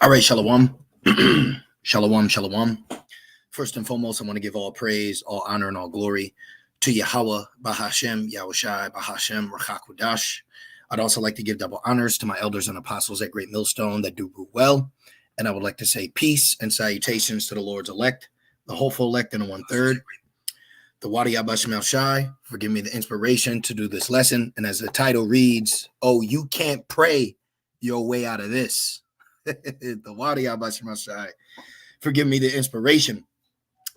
All right, shalom. Shalom, shalom. First and foremost, I want to give all praise, all honor, and all glory to Yahweh, Bahashem, Yahushai, Bahashem, Rachakudash. I'd also like to give double honors to my elders and apostles at Great Millstone that do root well. And I would like to say peace and salutations to the Lord's elect, the hopeful elect and the 1/3. The Wadi Abashim Shai for giving me the inspiration to do this lesson. And as the title reads, oh, you can't pray your way out of this. The Wadi Abashim Shai for giving me the inspiration.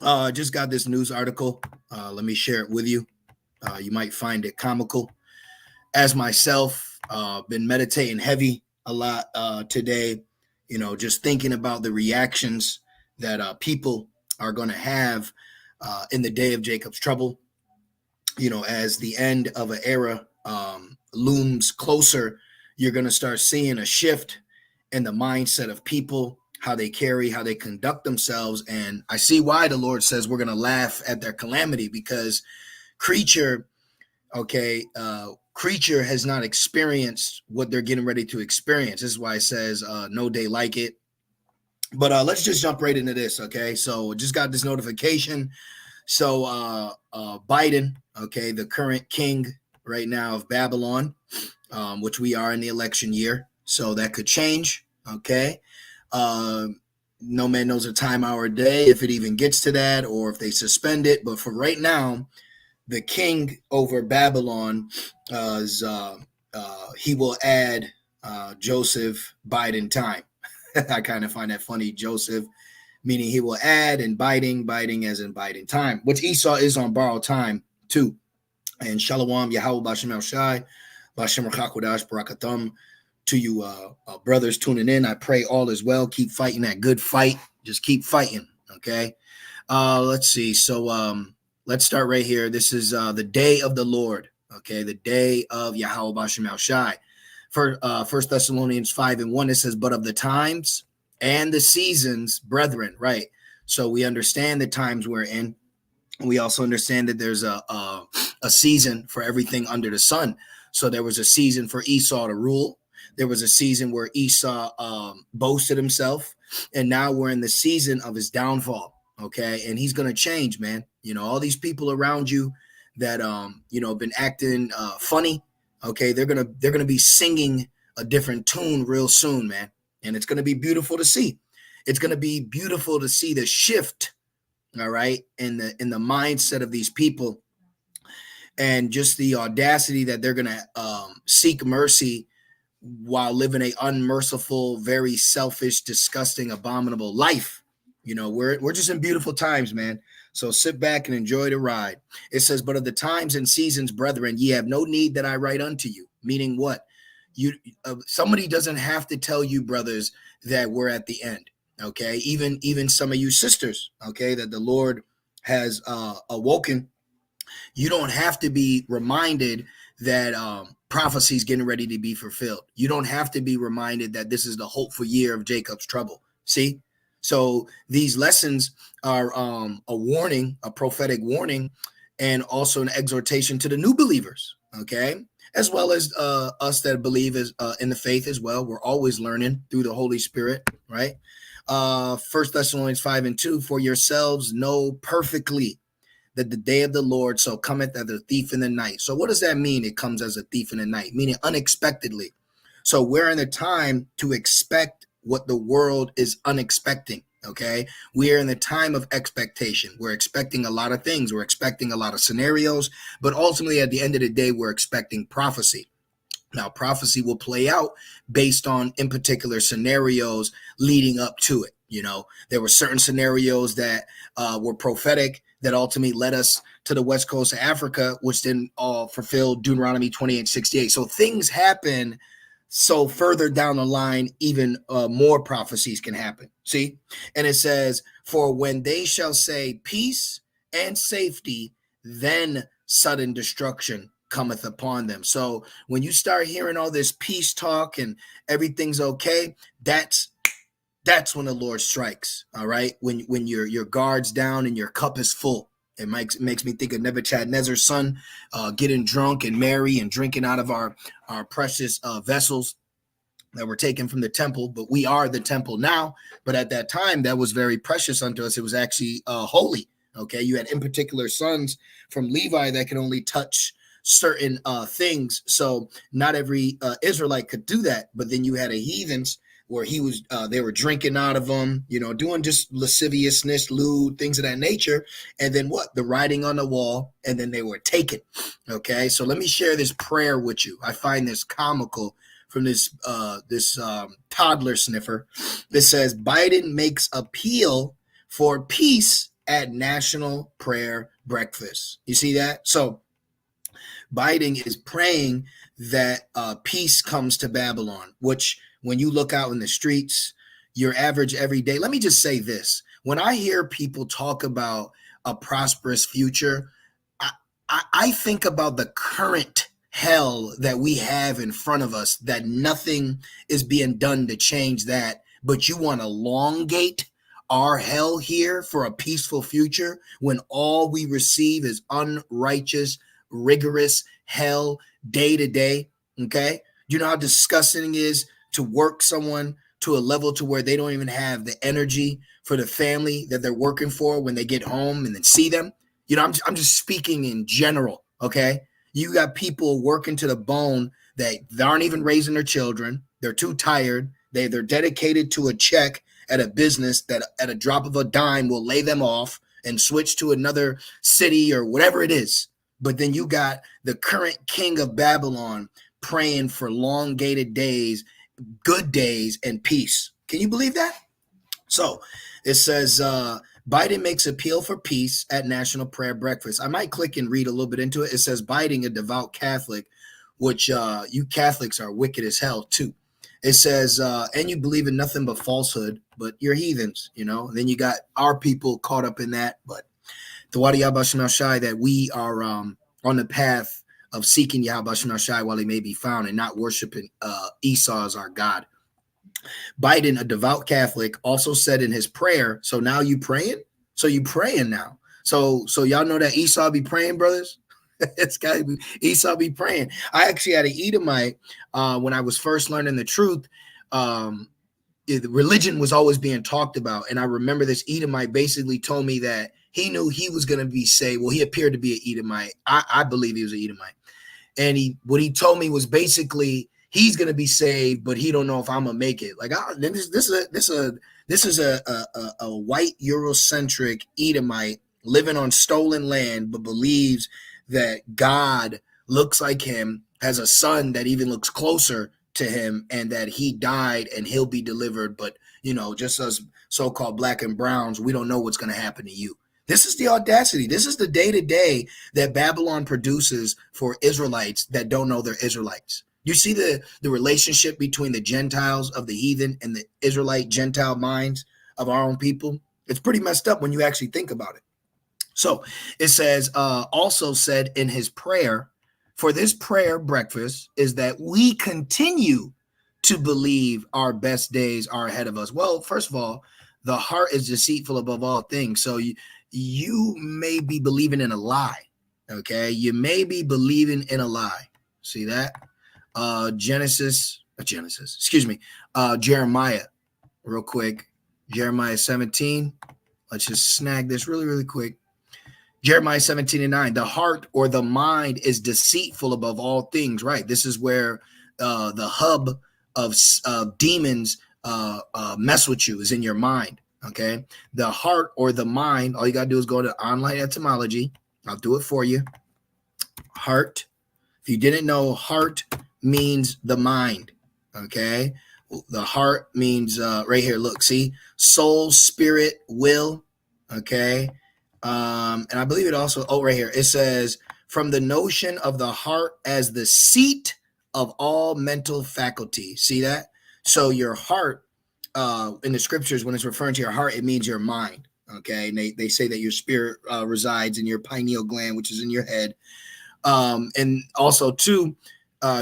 Just got this news article. Let me share it with you. You might find it comical. As myself, been meditating heavy a lot today, just thinking about the reactions that people are going to have in the day of Jacob's trouble. As the end of an era looms closer, you're going to start seeing a shift in the mindset of people, how they carry, how they conduct themselves. And I see why the Lord says we're going to laugh at their calamity, because creature has not experienced what they're getting ready to experience. This is why it says no day like it. But let's just jump right into this. Okay. So just got this notification. So Biden, the current king right now of Babylon, which we are in the election year. So that could change. Okay. No man knows a time, hour, day, if it even gets to that or if they suspend it. But for right now, the king over Babylon, he will add Joseph Biden time. I kind of find that funny. Joseph, meaning he will add, and Biden as in Biden time, which Esau is on borrowed time too. And Shalom, Yahweh, Bashem El Shai, Bashem Rachakodash, Barakathum. To you brothers tuning in, I pray all is well. Keep fighting that good fight. Just keep fighting, okay? Let's see. So let's start right here. This is the day of the Lord, okay? The day of Yahweh Bashem El Shai. For 1 Thessalonians 5:1, it says, but of the times and the seasons, brethren, right? So we understand the times we're in. We also understand that there's a season for everything under the sun. So there was a season for Esau to rule. There was a season where Esau boasted himself, and now we're in the season of his downfall. Okay, and he's gonna change, man. All these people around you that been acting funny. Okay, they're gonna be singing a different tune real soon, man, and it's gonna be beautiful to see. It's gonna be beautiful to see the shift. All right, in the mindset of these people, and just the audacity that they're gonna seek mercy while living a unmerciful, very selfish, disgusting, abominable life. We're just in beautiful times, man. So sit back and enjoy the ride. It says, but of the times and seasons, brethren, ye have no need that I write unto you. Meaning what? Somebody doesn't have to tell you, brothers, that we're at the end. Okay, even some of you sisters, okay, that the Lord has awoken. You don't have to be reminded that prophecy is getting ready to be fulfilled. You don't have to be reminded that this is the hopeful year of Jacob's trouble. See? So these lessons are a warning, a prophetic warning, and also an exhortation to the new believers, okay? As well as us that believe in the faith as well. We're always learning through the Holy Spirit, right? 1 Thessalonians 5:2, for yourselves know perfectly that the day of the Lord so cometh as a thief in the night. So what does that mean? It comes as a thief in the night, meaning unexpectedly. So we're in a time to expect what the world is unexpecting, okay? We are in the time of expectation. We're expecting a lot of things. We're expecting a lot of scenarios, but ultimately at the end of the day, we're expecting prophecy. Now, prophecy will play out based on, in particular, scenarios leading up to it. There were certain scenarios that were prophetic that ultimately led us to the west coast of Africa, which then fulfilled Deuteronomy 28:68. So things happen. So further down the line, even more prophecies can happen. See? And it says, for when they shall say peace and safety, then sudden destruction cometh upon them. So when you start hearing all this peace talk and everything's okay, that's That's when the Lord strikes. All right. When your guard's down and your cup is full. It makes me think of Nebuchadnezzar's son getting drunk and merry and drinking out of our precious vessels that were taken from the temple, but we are the temple now. But at that time, that was very precious unto us. It was actually holy. Okay, you had in particular sons from Levi that could only touch certain things. So not every Israelite could do that. But then you had a heathens where they were drinking out of them, doing just lasciviousness, lewd, things of that nature. And then what? The writing on the wall, and then they were taken. Okay, so let me share this prayer with you. I find this comical from this toddler sniffer. That says Biden makes appeal for peace at National Prayer Breakfast. You see that? So Biden is praying that peace comes to Babylon, which when you look out in the streets, your average everyday, let me just say this. When I hear people talk about a prosperous future, I think about the current hell that we have in front of us, that nothing is being done to change that, but you want to elongate our hell here for a peaceful future when all we receive is unrighteous, rigorous hell day to day. Okay. You know how disgusting it is to work someone to a level to where they don't even have the energy for the family that they're working for when they get home and then see them. I'm just speaking in general. Okay. You got people working to the bone that aren't even raising their children. They're too tired. They're dedicated to a check at a business that at a drop of a dime will lay them off and switch to another city or whatever it is. But then you got the current king of Babylon praying for elongated days, good days, and peace. Can you believe that? So it says Biden makes appeal for peace at National Prayer Breakfast. I might click and read a little bit into it. It says Biden, a devout Catholic, which you Catholics are wicked as hell too. It says, and you believe in nothing but falsehood, but you're heathens, And then you got our people caught up in that. But the Wadi Yahweh Shem Shai, that we are on the path of seeking Yahweh Shem Shai while he may be found and not worshiping Esau as our God. Biden, a devout Catholic, also said in his prayer, so now you praying? So you praying now. So y'all know that Esau be praying, brothers? It's got to be Esau be praying. I actually had an Edomite when I was first learning the truth. Religion was always being talked about. And I remember this Edomite basically told me that he knew he was going to be saved. Well, he appeared to be an Edomite. I believe he was an Edomite. And what he told me was basically he's going to be saved, but he don't know if I'm going to make it. Like, this is a white Eurocentric Edomite living on stolen land, but believes that God looks like him, has a son that even looks closer to him, and that he died and he'll be delivered. But, just us so-called black and browns, we don't know what's going to happen to you. This is the audacity. This is the day-to-day that Babylon produces for Israelites that don't know they're Israelites. You see the relationship between the Gentiles of the heathen and the Israelite Gentile minds of our own people? It's pretty messed up when you actually think about it. So it says, also said in his prayer, for this prayer breakfast is that we continue to believe our best days are ahead of us. Well, first of all, the heart is deceitful above all things. So you may be believing in a lie. Okay. You may be believing in a lie. See that? Jeremiah, real quick. Jeremiah 17. Let's just snag this really, really quick. Jeremiah 17:9. The heart or the mind is deceitful above all things, right? This is where the hub of demons mess with you, is in your mind. Okay. The heart or the mind, all you got to do is go to online etymology. I'll do it for you. Heart. If you didn't know, heart means the mind. Okay. The heart means right here. Look, see, soul, spirit, will. Okay. And I believe it also, right here, it says from the notion of the heart as the seat of all mental faculty. See that? So your heart, in the scriptures, when it's referring to your heart, it means your mind. Okay. And they say that your spirit resides in your pineal gland, which is in your head. And also too,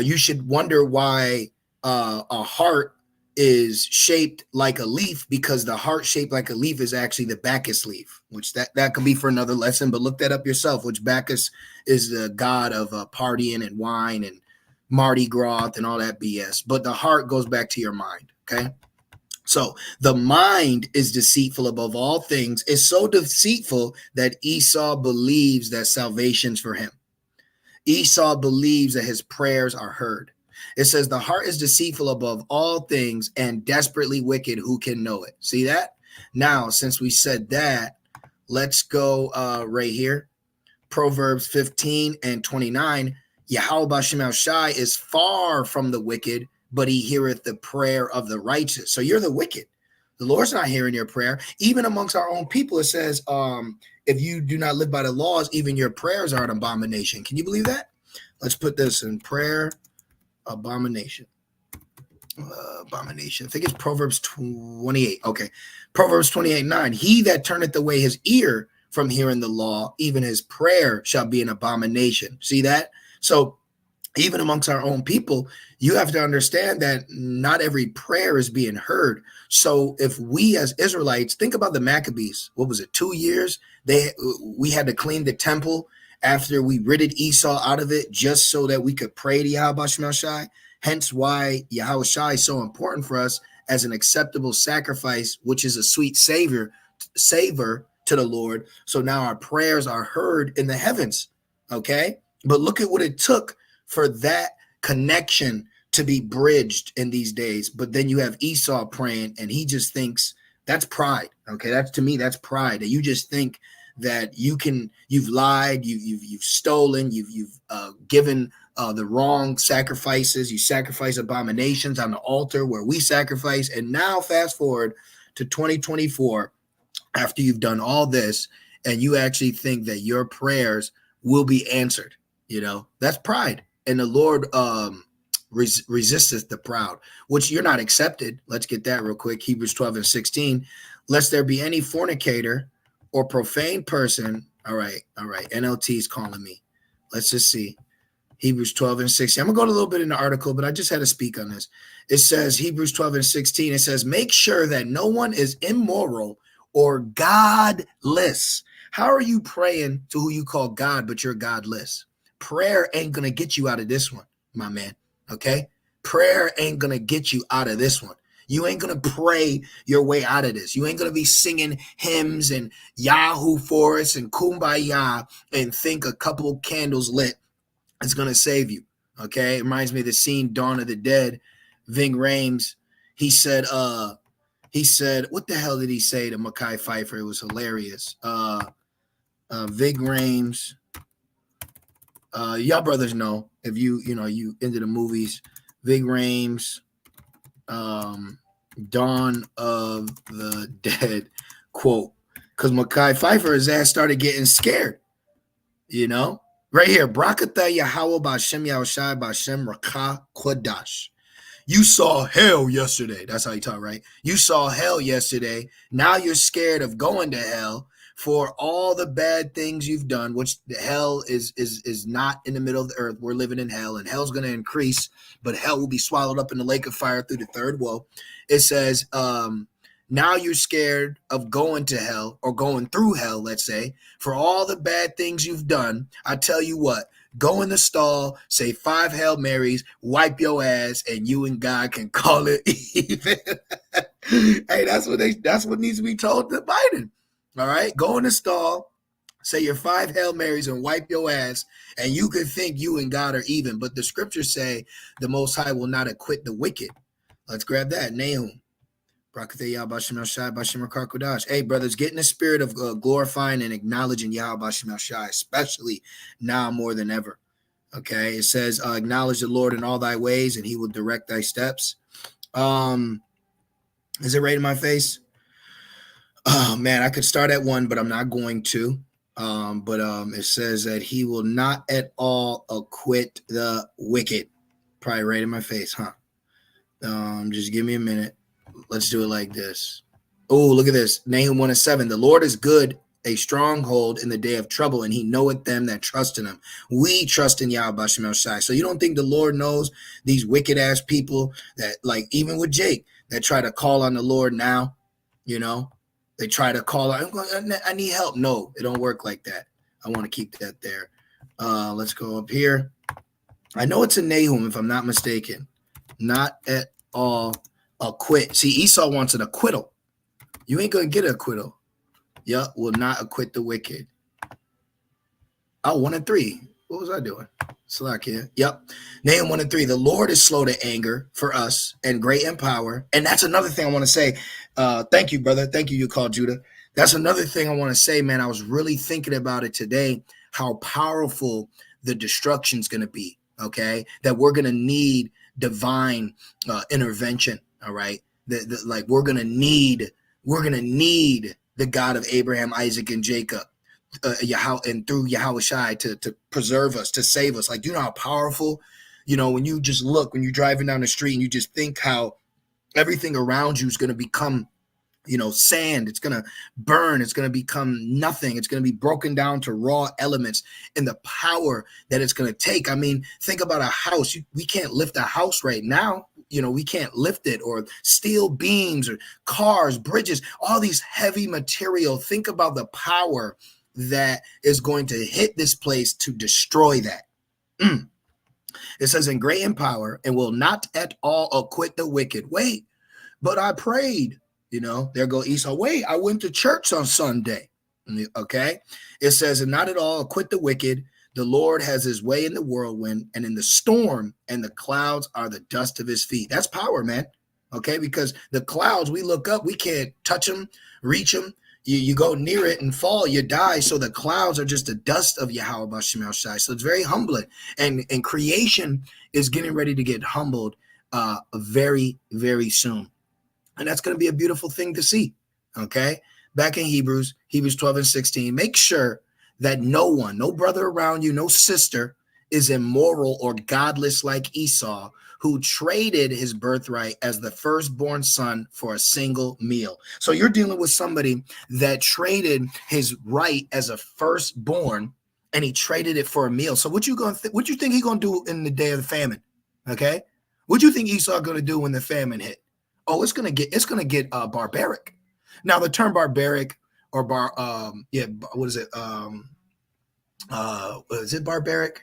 you should wonder why a heart is shaped like a leaf because the heart shaped like a leaf is actually the Bacchus leaf, which that could be for another lesson, but look that up yourself, which Bacchus is the god of partying and wine and Mardi Gras and all that BS. But the heart goes back to your mind, okay? So the mind is deceitful above all things. It's so deceitful that Esau believes that salvation's for him. Esau believes that his prayers are heard. It says the heart is deceitful above all things and desperately wicked. Who can know it? See that? Now, since we said that, let's go right here. Proverbs 15 and 29. Yahweh Bashem Shai is far from the wicked, but he heareth the prayer of the righteous. So you're the wicked. The Lord's not hearing your prayer. Even amongst our own people, it says, if you do not live by the laws, even your prayers are an abomination. Can you believe that? Let's put this in prayer, abomination. Abomination. I think it's Proverbs 28. Okay. Proverbs 28:9. He that turneth away his ear from hearing the law, even his prayer shall be an abomination. See that? So even amongst our own people, you have to understand that not every prayer is being heard. So if we as Israelites, think about the Maccabees, what was it, 2 years? We had to clean the temple after we ridded Esau out of it just so that we could pray to Yahweh Shemel Shai. Hence why Yahweh Shai is so important for us as an acceptable sacrifice, which is a sweet savor to the Lord. So now our prayers are heard in the heavens, okay? But look at what it took for that connection to be bridged in these days. But then you have Esau praying, and he just thinks that's pride. Okay, that's, to me, that's pride. That you just think that you've lied, you've stolen, you've given the wrong sacrifices. You sacrifice abominations on the altar where we sacrifice. And now fast forward to 2024, after you've done all this, and you actually think that your prayers will be answered. You know, that's pride. And the Lord resisteth the proud, which you're not accepted. Let's get that real quick. Hebrews 12 and 16. Lest there be any fornicator or profane person. All right. NLT is calling me. Let's just see. Hebrews 12 and 16. I'm going to go a little bit in the article, but I just had to speak on this. It says, Hebrews 12 and 16, it says, make sure that no one is immoral or godless. How are you praying to who you call God, but you're godless? Prayer ain't going to get you out of this one, my man. Okay? Prayer ain't going to get you out of this one. You ain't going to pray your way out of this. You ain't going to be singing hymns and Yahoo for us and Kumbaya and think a couple of candles lit is going to save you. Okay? It reminds me of the scene Dawn of the Dead. Ving Rhames, he said, what the hell did he say to Mekhi Phifer? It was hilarious. Ving Rhames, y'all brothers know, if you into the movies, Ving Rhames, Dawn of the Dead quote, because Mekhi Phifer, his ass started getting scared, right here. Brakatha Yahweh Bashem Yahushai Bashem Rakah Kodash. You saw hell yesterday. That's how you talk, right? You saw hell yesterday. Now you're scared of going to hell for all the bad things you've done, which the hell is not in the middle of the earth. We're living in hell, and hell's going to increase, but hell will be swallowed up in the lake of fire through the third woe. It says, now you're scared of going to hell or going through hell, let's say, for all the bad things you've done. I tell you what, go in the stall, say 5 Hail Marys, wipe your ass, and you and God can call it even. Hey, that's what needs to be told to Biden. All right, go in the stall, say your 5 Hail Marys and wipe your ass, and you could think you and God are even. But the scriptures say the Most High will not acquit the wicked. Let's grab that. Nahum. Hey, brothers, get in the spirit of glorifying and acknowledging Yahweh Bashem Shai, especially now more than ever. Okay, it says, acknowledge the Lord in all thy ways, and he will direct thy steps. Is it right in my face? Oh, man, I could start at 1, but I'm not going to. But it says that he will not at all acquit the wicked. Probably right in my face, huh? Just give me a minute. Let's do it like this. Oh, look at this. Nahum 1 and 7. The Lord is good, a stronghold in the day of trouble, and he knoweth them that trust in him. We trust in Yahweh Bashem Shai. So you don't think the Lord knows these wicked ass people that, like, even with Jake, that try to call on the Lord now, you know, they try to call on, I need help. No, it don't work like that. I want to keep that there. Let's go up here. I know it's in Nahum, if I'm not mistaken. Not at all acquit. See, Esau wants an acquittal. You ain't going to get an acquittal. Yup, will not acquit the wicked. Oh, 1 and 3. What was I doing? Slack here. Yep. Nahum 1 and 3. The Lord is slow to anger for us and great in power. And that's another thing I want to say. Thank you, brother. Thank you. You called Judah. That's another thing I want to say, man. I was really thinking about it today, how powerful the destruction is going to be. Okay. That we're going to need divine intervention. All right. Like we're going to need the God of Abraham, Isaac, and Jacob. And through Yahushua to preserve us, to save us. Like, you know how powerful, you know, when you just look, when you're driving down the street and you just think how everything around you is going to become, you know, sand. It's going to burn. It's going to become nothing. It's going to be broken down to raw elements, and the power that it's going to take. I mean, think about a house. We can't lift a house right now. You know, we can't lift it, or steel beams or cars, bridges, all these heavy material. Think about the power that is going to hit this place to destroy that. It says, in great in power, and will not at all acquit the wicked. Wait, but I prayed. You know, there go Esau. Wait, I went to church on Sunday. Okay. It says, and not at all acquit the wicked. The Lord has his way in the whirlwind and in the storm, and the clouds are the dust of his feet. That's power, man. Okay. Because the clouds, we look up, we can't touch them, reach them. You go near it and fall, you die. So the clouds are just the dust of Yahweh B'Shem El Shai. So it's very humbling. And creation is getting ready to get humbled very, very soon. And that's going to be a beautiful thing to see. Okay. Back in Hebrews 12 and 16, make sure that no one, no brother around you, no sister is immoral or godless like Esau, who traded his birthright as the firstborn son for a single meal. So you're dealing with somebody that traded his right as a firstborn, and he traded it for a meal. So what you think he's gonna do in the day of the famine? Okay, what do you think Esau gonna do when the famine hit? Oh, it's gonna get barbaric. Now the term barbaric or what is it? Is it barbaric?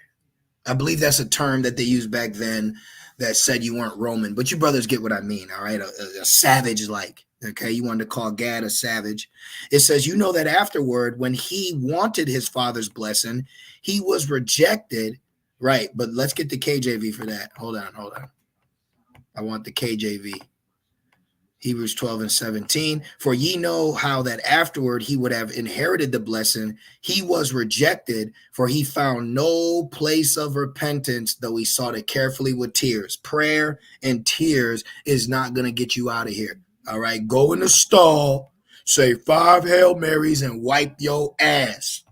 I believe that's a term that they used back then that said you weren't Roman, but you brothers get what I mean, all right? A savage like, okay? You wanted to call Gad a savage. It says, you know that afterward, when he wanted his father's blessing, he was rejected, right? But let's get the KJV for that. Hold on. I want the KJV. Hebrews 12 and 17. For ye know how that afterward he would have inherited the blessing. He was rejected, for he found no place of repentance, though he sought it carefully with tears. Prayer and tears is not going to get you out of here. All right. Go in the stall, say 5 Hail Marys, and wipe your ass.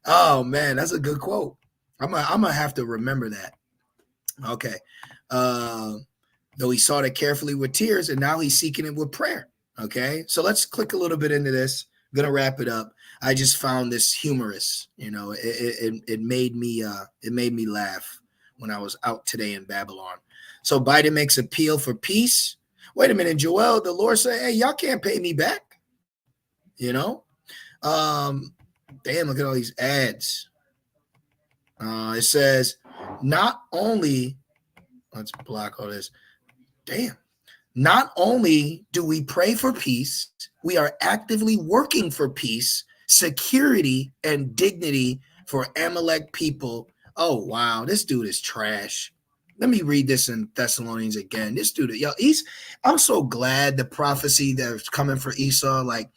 Oh, man, that's a good quote. I'm gonna have to remember that. Okay. Though he sought it carefully with tears, and now he's seeking it with prayer. Okay, so let's click a little bit into this. I'm gonna wrap it up. I just found this humorous. You know, it made me laugh when I was out today in Babylon. So Biden makes appeal for peace. Wait a minute, Joel. The Lord said, "Hey, y'all can't pay me back." You know, damn! Look at all these ads. It says, not only. Let's block all this. Damn. Not only do we pray for peace, we are actively working for peace, security, and dignity for Amalek people. Oh, wow. This dude is trash. Let me read this in Thessalonians again. This dude, I'm so glad the prophecy that's coming for Esau, like,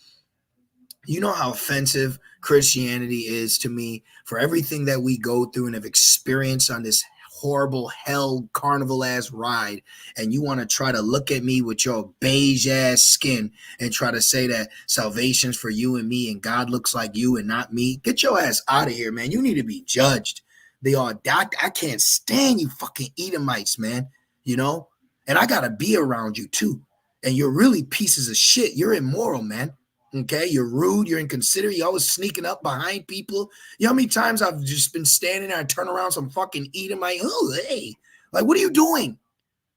you know how offensive Christianity is to me for everything that we go through and have experienced on this horrible hell carnival ass ride, and you want to try to look at me with your beige ass skin and try to say that salvation's for you and me and God looks like you and not me. Get your ass out of here, man. You need to be judged. I can't stand you fucking Edomites, man. You know, and I gotta be around you too. And you're really pieces of shit. You're immoral, man. Okay, you're rude, you're inconsiderate, you're always sneaking up behind people. You know how many times I've just been standing there and turn around some fucking Edomite? Oh, hey, like, what are you doing?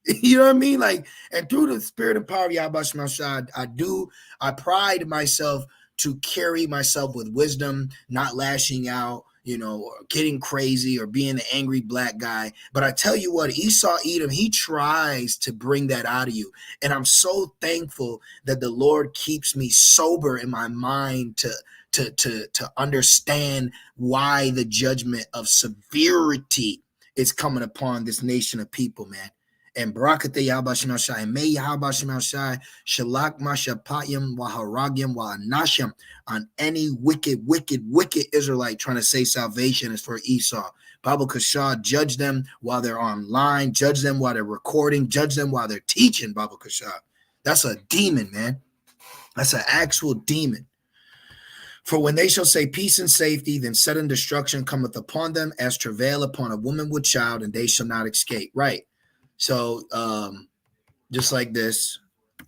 You know what I mean? Like, and through the spirit and power of Yahweh Shema Shai, I pride myself to carry myself with wisdom, not lashing out, or getting crazy or being an angry black guy. But I tell you what, Esau Edom, he tries to bring that out of you. And I'm so thankful that the Lord keeps me sober in my mind to understand why the judgment of severity is coming upon this nation of people, man. And Barakate Yahbashim Shai, may Yahbashim Shai, Shalak Mashapayim, Waharagyam, Wahanashim, on any wicked Israelite trying to say salvation is for Esau. Baba Kashah, judge them while they're online, judge them while they're recording, judge them while they're teaching, Baba Kashah. That's a demon, man. That's an actual demon. For when they shall say peace and safety, then sudden destruction cometh upon them as travail upon a woman with child, and they shall not escape. Right. So just like this,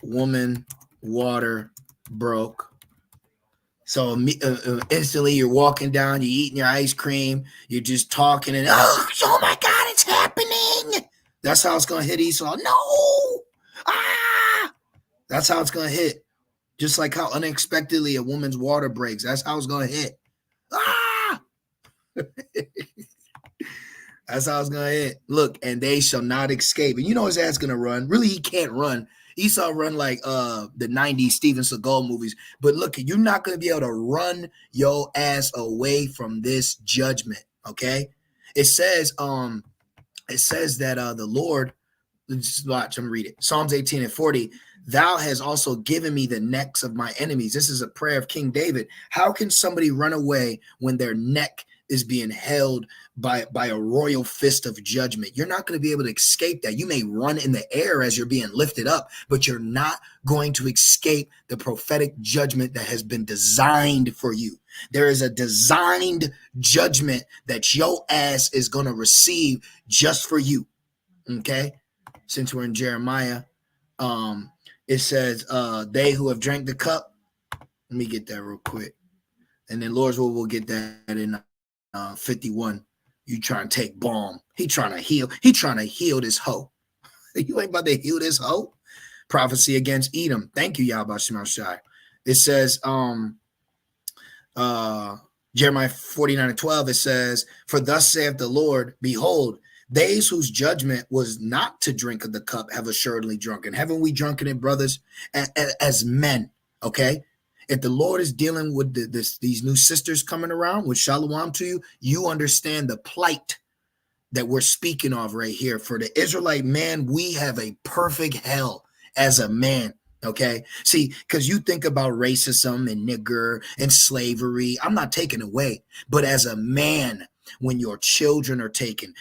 woman, water, broke. So instantly you're walking down, you're eating your ice cream, you're just talking and, oh my God, it's happening. That's how it's going to hit Esau. No. That's how it's going to hit. Just like how unexpectedly a woman's water breaks. That's how it's going to hit. That's how it's going to hit. Look, and they shall not escape. And you know his ass going to run. Really, he can't run. Esau run like the 90s Steven Seagal movies. But look, you're not going to be able to run your ass away from this judgment, okay? It says that the Lord, just watch, I'm going to read it. Psalms 18 and 40, thou has also given me the necks of my enemies. This is a prayer of King David. How can somebody run away when their neck is being held by a royal fist of judgment? You're not going to be able to escape that. You may run in the air as you're being lifted up, but you're not going to escape the prophetic judgment that has been designed for you. There is a designed judgment that your ass is going to receive just for you. Okay? Since we're in Jeremiah, it says, they who have drank the cup. Let me get that real quick. And then Lord's will we'll get that in 51. You trying to take balm. He trying to heal. He trying to heal this hoe. You ain't about to heal this hoe. Prophecy against Edom. Thank you, Yahweh Shema Shai. It says, Jeremiah 49 and 12, it says, for thus saith the Lord, behold, they whose judgment was not to drink of the cup have assuredly drunken. Haven't we drunken it, brothers, as men? Okay. If the Lord is dealing with these new sisters coming around with shalom to you, you understand the plight that we're speaking of right here. For the Israelite man, we have a perfect hell as a man. Okay. See, because you think about racism and nigger and slavery. I'm not taking away, but as a man, when your children are taken,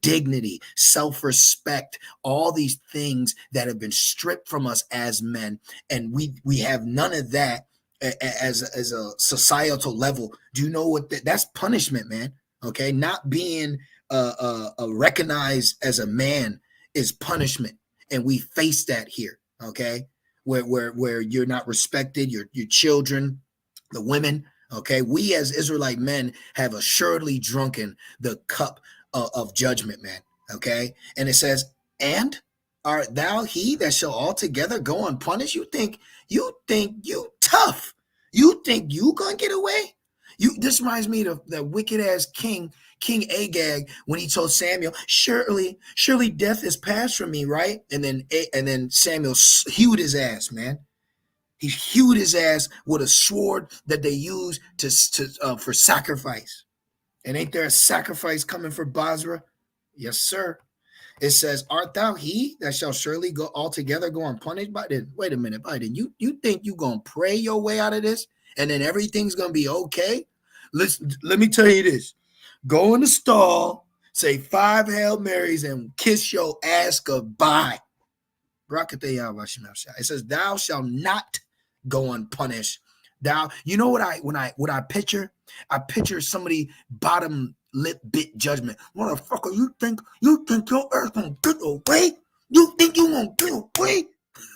dignity, self-respect, all these things that have been stripped from us as men, and we have none of that as a societal level. Do you know what that's punishment, man? Okay, not being recognized as a man is punishment, and we face that here. Okay, where you're not respected, your children, the women. Okay, we as Israelite men have assuredly drunken the cup of judgment, man. Okay, and it says, and art thou he that shall altogether go unpunished? You think you tough? You think you gonna get away? This reminds me of that wicked ass King Agag when he told Samuel, surely death is passed from me, right? And then Samuel hewed his ass, man. He hewed his ass with a sword that they use for sacrifice. And ain't there a sacrifice coming for Basra? Yes, sir. It says, art thou he that shall surely go altogether go unpunished? Biden, wait a minute, Biden. You think you going to pray your way out of this and then everything's going to be okay? Listen, let me tell you this. Go in the stall, say 5 Hail Marys, and kiss your ass goodbye. It says, thou shalt not go unpunished. You know what I picture? I picture somebody bottom lip bit judgment. Motherfucker, you think your earth gonna get away? You think you gonna get away?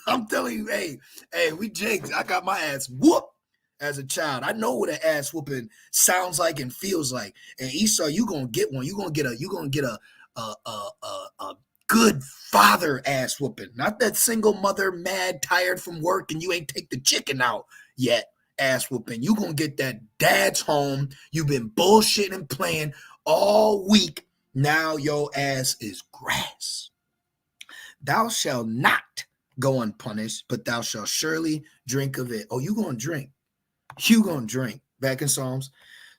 I'm telling you, hey, we jigs. I got my ass whooped as a child. I know what an ass whooping sounds like and feels like. And Esau, you gonna get one. You gonna get a good father ass whooping, not that single mother mad, tired from work, and you ain't take the chicken out yet ass whooping. You gonna get that dad's home. You've been bullshitting and playing all week. Now your ass is grass. Thou shalt not go unpunished, but thou shalt surely drink of it. Oh, you gonna drink. You gonna drink. Back in Psalms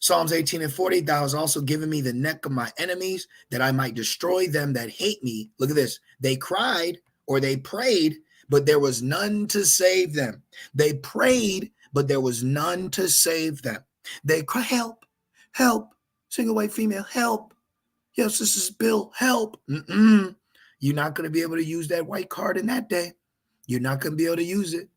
18 and 40, thou hast also given me the neck of my enemies, that I might destroy them that hate me. Look at this. They cried or they prayed, but there was none to save them. They prayed, but there was none to save them. They cried, help, help, single white female, help. Yes, this is Bill, help. You're not going to be able to use that white card in that day. You're not going to be able to use it.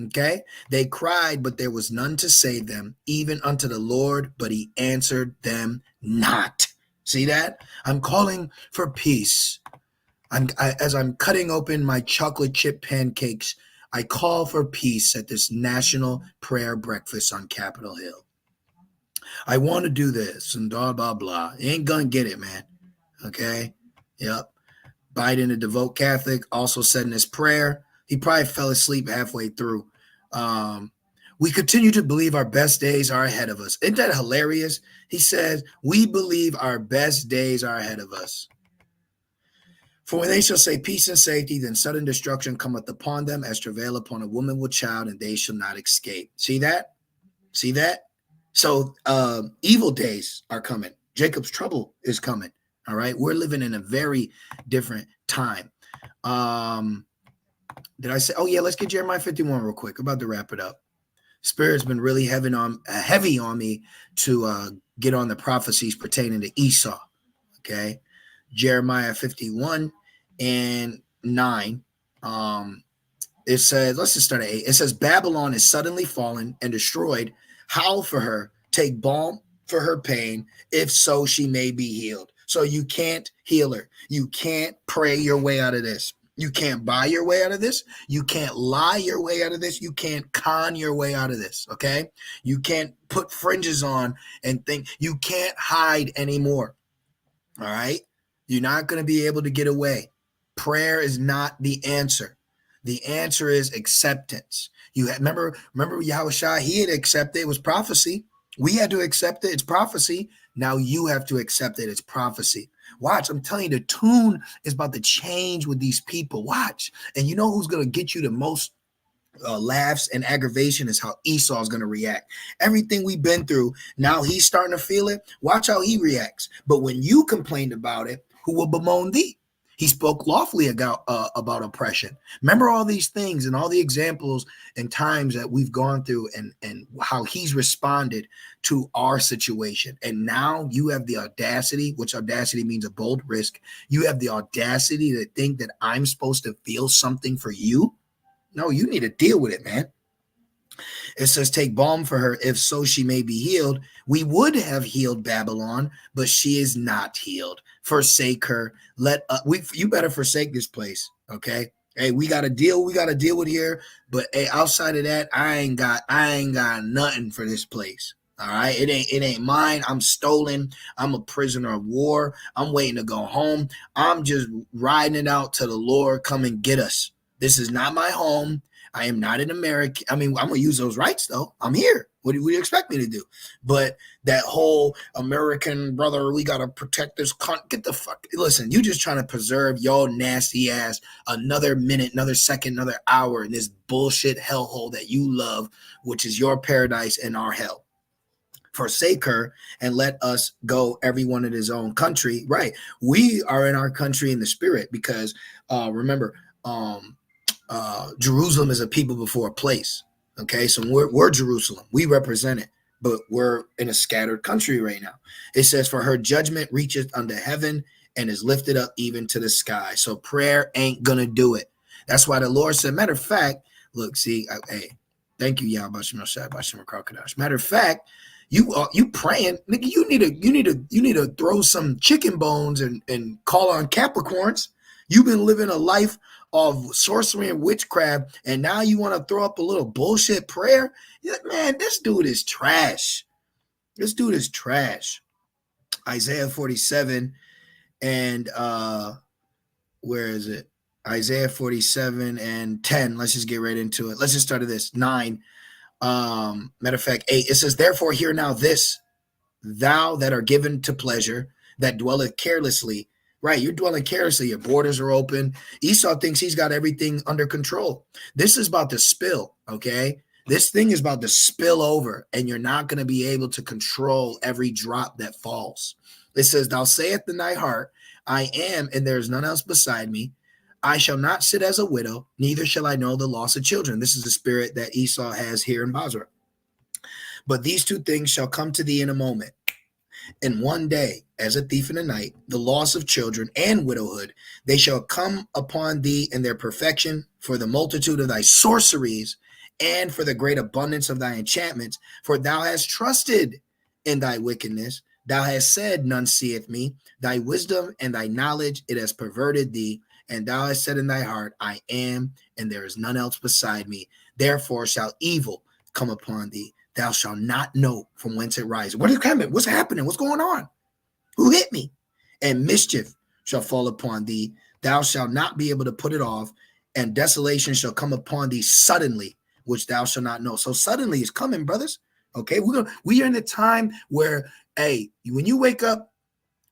Okay, they cried, but there was none to save them, even unto the Lord, but he answered them not. See that? I'm calling for peace. As I'm cutting open my chocolate chip pancakes, I call for peace at this national prayer breakfast on Capitol Hill. I want to do this and blah, blah, blah. You ain't gonna get it, man. Okay? Yep. Biden, a devout Catholic, also said in his prayer, he probably fell asleep halfway through. We continue to believe our best days are ahead of us. Isn't that hilarious? He says, we believe our best days are ahead of us. For when they shall say peace and safety, then sudden destruction cometh upon them as travail upon a woman with child, and they shall not escape. See that? See that? So evil days are coming. Jacob's trouble is coming. All right. We're living in a very different time. Did I say, oh yeah, let's get Jeremiah 51 real quick. I'm about to wrap it up. Spirit's been really heavy on me to get on the prophecies pertaining to Esau. Okay. Jeremiah 51 and 9. It says, let's just start at 8. It says, Babylon is suddenly fallen and destroyed. Howl for her, take balm for her pain, if so she may be healed. So you can't heal her. You can't pray your way out of this. You can't buy your way out of this. You can't lie your way out of this. You can't con your way out of this, okay? You can't put fringes on and think. You can't hide anymore, all right? You're not going to be able to get away. Prayer is not the answer. The answer is acceptance. You remember Yahushua, he had accepted it. It was prophecy. We had to accept it. It's prophecy. Now you have to accept it. It's prophecy. Watch, I'm telling you, the tune is about to change with these people. Watch. And you know who's going to get you the most laughs and aggravation is how Esau is going to react. Everything we've been through, now he's starting to feel it. Watch how he reacts. But when you complained about it, who will bemoan thee? He spoke lawfully about oppression. Remember all these things and all the examples and times that we've gone through and how he's responded to our situation. And now you have the audacity, which audacity means a bold risk. You have the audacity to think that I'm supposed to feel something for you. No, you need to deal with it, man. It says, take balm for her, if so she may be healed. We would have healed Babylon, but she is not healed. Forsake her. You better forsake this place, okay? Hey, we got to deal with here, but hey, outside of that, I ain't got nothing for this place. All right, it ain't mine. I'm stolen. I'm a prisoner of war. I'm waiting to go home. I'm just riding it out to the Lord. Come and get us. This is not my home. I am not an American. I mean, I'm going to use those rights, though. I'm here. What do you expect me to do? But that whole American brother, we got to protect this country. Get the fuck. Listen, you just trying to preserve your nasty ass another minute, another second, another hour in this bullshit hellhole that you love, which is your paradise and our hell. Forsake her and let us go, everyone in his own country. Right. We are in our country in the spirit because remember, Jerusalem is a people before a place. Okay, so we're Jerusalem. We represent it, but we're in a scattered country right now. It says, for her judgment reacheth unto heaven and is lifted up even to the sky. So prayer ain't gonna do it. That's why the Lord said, matter of fact, look, see, hey, thank you, Yahweh Shem Shai Bashem Krokadash. Matter of fact, you praying, nigga, you need to throw some chicken bones and call on Capricorns. You've been living a life of sorcery and witchcraft, and now you want to throw up a little bullshit prayer? Man, this dude is trash. This dude is trash. Isaiah 47 and Where is it? Isaiah 47 and 10. Let's just get right into it. Let's just start at this 9. Matter of fact, 8. It says, therefore hear now this, thou that are given to pleasure, that dwelleth carelessly. Right, you're dwelling carelessly. Your borders are open. Esau thinks he's got everything under control. This is about to spill, okay? This thing is about to spill over, and you're not going to be able to control every drop that falls. It says, thou sayest in thy heart, I am, and there is none else beside me. I shall not sit as a widow, neither shall I know the loss of children. This is the spirit that Esau has here in Basra. But these two things shall come to thee in a moment. In one day, as a thief in the night, the loss of children and widowhood, they shall come upon thee in their perfection, for the multitude of thy sorceries and for the great abundance of thy enchantments. For thou hast trusted in thy wickedness. Thou hast said, none seeth me. Thy wisdom and thy knowledge, it has perverted thee. And thou hast said in thy heart, I am, and there is none else beside me. Therefore shall evil come upon thee. Thou shalt not know from whence it rises. What is coming? What's happening? What's going on? Who hit me? And mischief shall fall upon thee. Thou shalt not be able to put it off. And desolation shall come upon thee suddenly, which thou shalt not know. So suddenly is coming, brothers. Okay, we are in a time where, hey, when you wake up,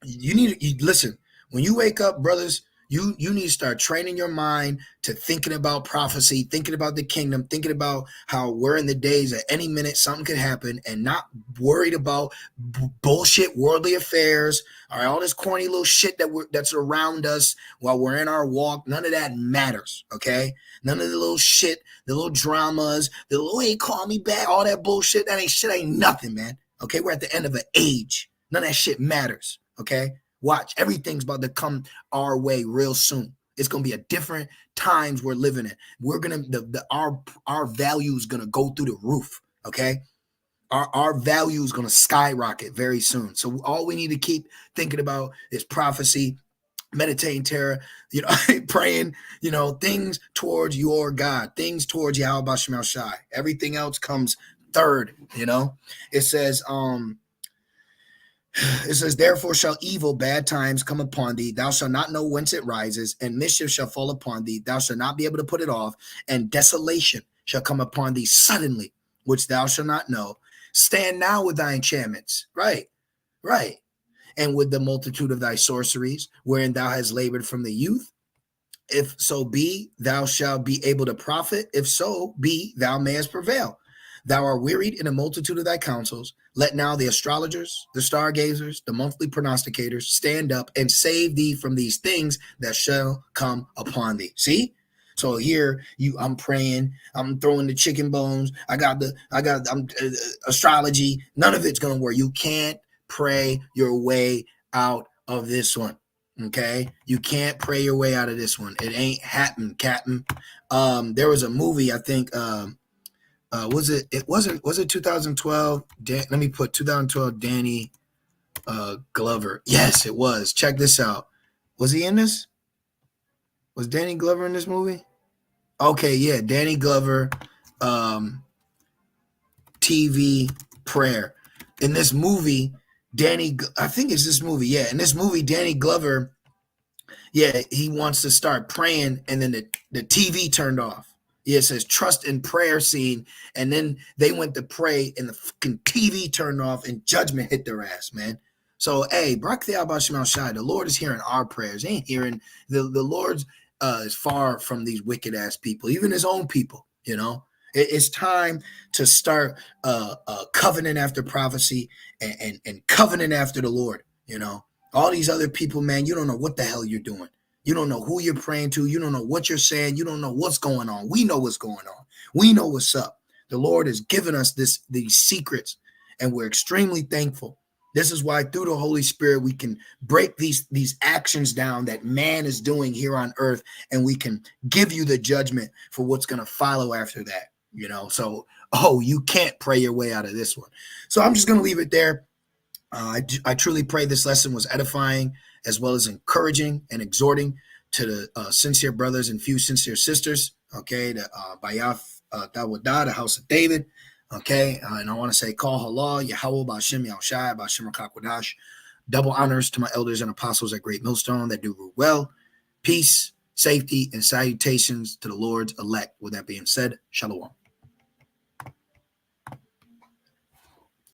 you listen. When you wake up, brothers, you need to start training your mind to thinking about prophecy, thinking about the kingdom, thinking about how we're in the days that any minute something could happen, and not worried about bullshit worldly affairs, all right, all this corny little shit that's around us while we're in our walk. None of that matters, okay? None of the little shit, the little dramas, the little, hey, call me back, all that bullshit. That ain't nothing, man. Okay, we're at the end of an age. None of that shit matters, okay? Watch, everything's about to come our way real soon. It's gonna be a different times we're living in. We're gonna our value is gonna go through the roof. Okay, our value is gonna skyrocket very soon. So all we need to keep thinking about is prophecy, meditating terror, praying, things towards your God, things towards Yahweh Bashem Shai. Everything else comes third. It says, therefore shall evil, bad times come upon thee. Thou shalt not know whence it rises, and mischief shall fall upon thee. Thou shalt not be able to put it off, and desolation shall come upon thee suddenly, which thou shalt not know. Stand now with thy enchantments. Right. And with the multitude of thy sorceries, wherein thou hast labored from the youth. If so be, thou shalt be able to profit. If so be, thou mayest prevail. Thou art wearied in a multitude of thy counsels. Let now the astrologers, the stargazers, the monthly prognosticators stand up and save thee from these things that shall come upon thee. See? So here I'm praying, I'm throwing the chicken bones. I'm astrology. None of it's going to work. You can't pray your way out of this one. Okay? You can't pray your way out of this one. It ain't happening, Captain. There was a movie, I think, was it 2012? Let me put 2012 Danny Glover. Yes, it was. Check this out. Was he in this? Was Danny Glover in this movie? Okay, yeah, Danny Glover, TV prayer. In this movie, I think it's this movie. Yeah, in this movie, Danny Glover, yeah, he wants to start praying, and then the TV turned off. Yeah, it says trust in prayer scene. And then they went to pray and the fucking TV turned off and judgment hit their ass, man. So, hey, the Lord is hearing our prayers. He ain't hearing the Lord's is far from these wicked ass people, even his own people, It's time to start covenant after prophecy and covenant after the Lord, All these other people, man, you don't know what the hell you're doing. You don't know who you're praying to. You don't know what you're saying. You don't know what's going on. We know what's going on. We know what's up. The Lord has given us these secrets, and we're extremely thankful. This is why through the Holy Spirit, we can break these actions down that man is doing here on earth, and we can give you the judgment for what's going to follow after that. So, you can't pray your way out of this one. So I'm just going to leave it there. I truly pray this lesson was edifying, as well as encouraging and exhorting to the sincere brothers and few sincere sisters, okay, the Bayaf Dawadah, the house of David, okay, and I want to say, Kol Halal, Yahweh, Ba'ashem Yahushai, Ba'ashem Rakakwadash, double honors to my elders and apostles at Great Millstone that do well. Peace, safety, and salutations to the Lord's elect. With that being said, shalom.